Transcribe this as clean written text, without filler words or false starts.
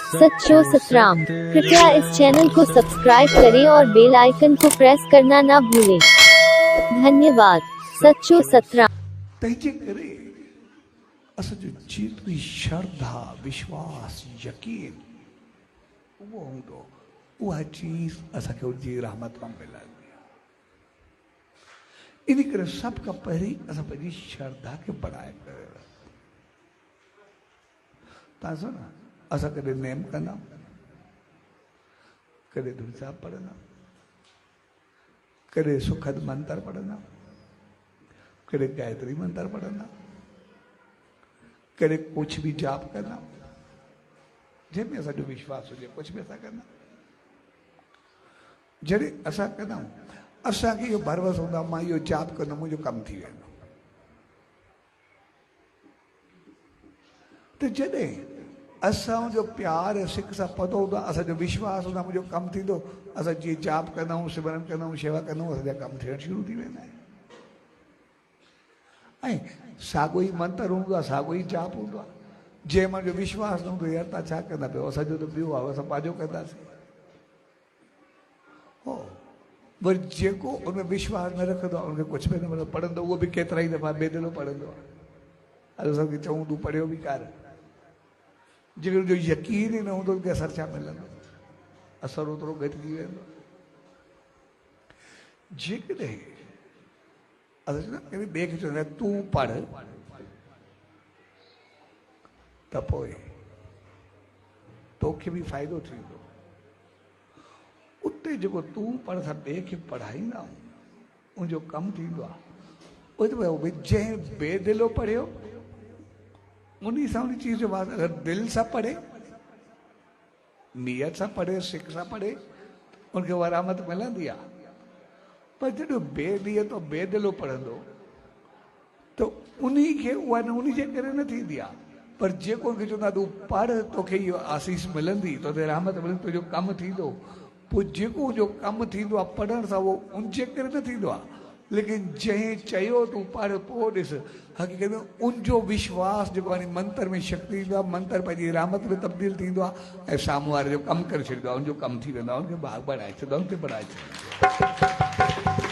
सच्चो सतराम। कृपया इस चैनल को सब्सक्राइब करें और बेल आइकन को प्रेस करना ना भूलें। धन्यवाद। सच्चो सतराम। तंहिंजे करे असांजो जेतिरी श्रद्धा विश्वास यकीन उहो हूंदो उहा चीज़ असांखे उनजी रहमत मां मिलंदी आहे। इन करे सभ खां पहिरीं असां पंहिंजी श्रद्धा खे बढ़ाए करे तव्हां सां न असां कॾहिं नेम कंदा कॾहिं धुन साहिब पढ़ंदा कॾहिं सुखद मंत्र पढ़ंदा कॾहिं गायत्री मंत्र पढ़ंदा कॾहिं कुछ भी जाप कंदा जंहिंमें असांजो विश्वास हुजे कुछ भी असां कंदा जॾहिं असां कंदा असांखे इहो भरवसो हूंदो आहे मां इहो जाप कंदुमि मुंहिंजो कमु थी वेंदो। त जॾहिं असांजो प्यार सिक सां पतो हूंदो आहे असांजो विश्वास हूंदो आहे मुंहिंजो कमु थींदो असां जीअं जाप कंदा आहियूं सिमरन कंदा आहियूं शेवा कंदा आहियूं असांजा कमु थियणु शुरू थी वेंदा आहिनि। ऐं साॻियो ई मंत्र हूंदो आहे साॻियो ई जाप हूंदो आहे जंहिं मुंहिंजो विश्वास न हूंदो यार तव्हां छा कंदा पियो असांजो त ॿियो आहे असां पंहिंजो कंदासीं हो वरी जेको उनमें विश्वास न रखंदो आहे उनखे कुझु बि न मिलंदो पढ़ंदो उहो बि केतिरा ई दफ़ा बेदिलो पढ़ंदो आहे अॼु असांखे चऊं तूं पढ़ियो बि कर जेकर जो यकीन ई न हूंदो उनखे असरु छा मिलंदो असरु ओतिरो घटिजी वेंदो। जेकॾहिं असां चवंदा कॾहिं ॿिए खे चवंदा तूं पढ़ त पोइ तोखे बि फ़ाइदो थींदो उते जेको तूं पढ़ सां ॿिए खे पढ़ाईंदा उनजो कमु थींदो आहे उहो भई जंहिं बेदिलो पढ़ियो उन सां उन चीज़ जो वास्ते अगरि दिलि सां पढ़े नियत सां पढ़े सिक सां पढ़े उनखे उहा रहमत मिलंदी आहे। पर जॾहिं बेनियत और बेदिलो पढ़ंदो त उन खे उहा उन जे करे न थींदी आहे पर जेको उनखे चवंदा तूं पढ़ तोखे इहो आसीस मिलंदी तोखे रहमत मिलंदी तुंहिंजो कमु थींदो पोइ जेको उनजो कमु थींदो आहे पढ़ण सां उहो उन जे करे न थींदो आहे लेकिन जंहिं चयो तूं पढ़ पोइ ॾिस हक़ीक़त में उनजो विश्वास जेको आहे मंत्र में शक्ति ईंदो आहे मंत्र पंहिंजी रहमत में तब्दील थींदो आहे ऐं साम्हूं वारे जो कमु करे छॾींदो आहे उनजो कमु थी वेंदो आहे उनखे बढ़ाए छॾींदो आहे उनखे बढ़ाए छॾींदो आहे।